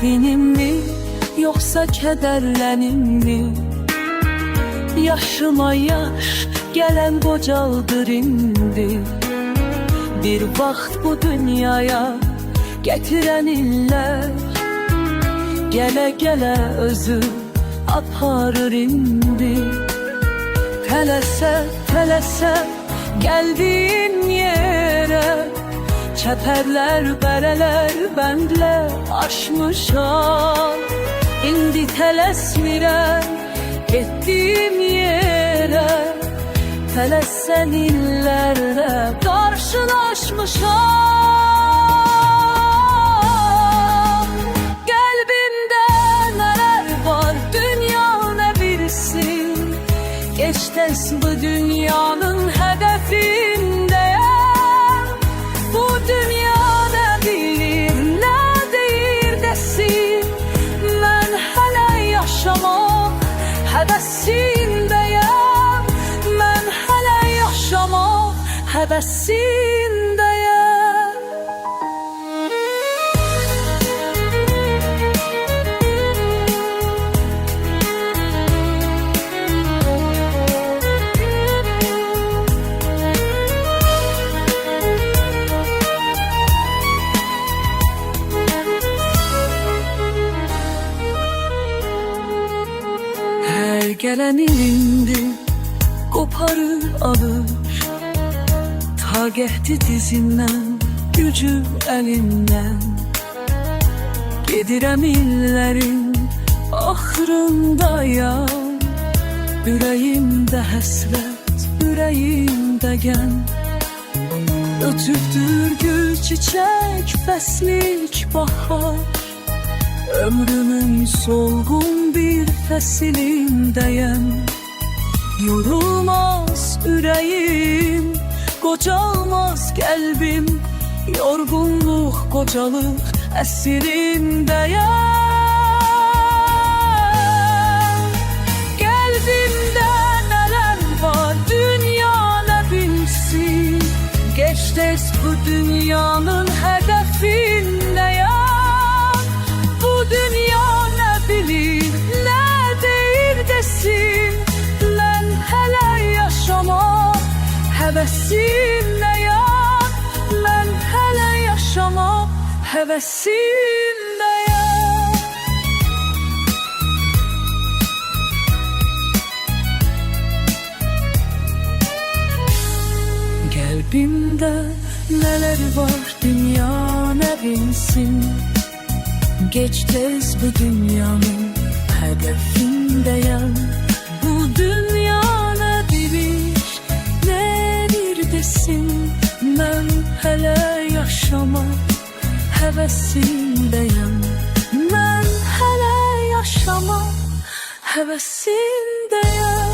sevinimmi, yoksa kederlenimmi? Yaşıma yaş gelen qocaldır indi. Bir vaxt bu dünyaya getiren iller, gele gele özü aparır indi. Tələsə, tələsə gəldiyin yerə, çəpərlər, bərələr, bəndlər aşmışam. İndi tələsmirəm getdiyim yerə, tələsən illərlə qarşılaşmışam. Geçtes bu dünyanın hedefindeyim. Bu dünya ne bilir, ne deyir desin. Ben hele yaşamak hevesindeyim. Ben hele yaşamak hevesindeyim. Gelen indi, koparır alır, taqəti dizindən, gücü əlindən. Gedirəm illərin axırındayam, ürəyimdə həsrət, ürəyimdə gəm. Ötübdür gül, çiçək, fəslik, bahar. Ömrümün solgun bir fəsilindəyəm. Yorulmaz ürəyim, qocalmaz qəlbim. Yorgunluq, qocalıq əsirindəyəm. Qəlbimdə nələr var, dünya nə bilsin. Geçtes bu dünyanın hədəfindəyəm. Dünya ne bilir, ne deyir desin. Ben hele yaşamak hevesindeyim. Ben hele yaşamak hevesindeyim. Kalbimde neler var, dünya ne bilsin. Geç tez bu dünyanın hedefindeyim. Bu dünya ne bilir, nedir desin. Ben hele yaşamak hevesindeyim. Ben hele yaşamak hevesindeyim.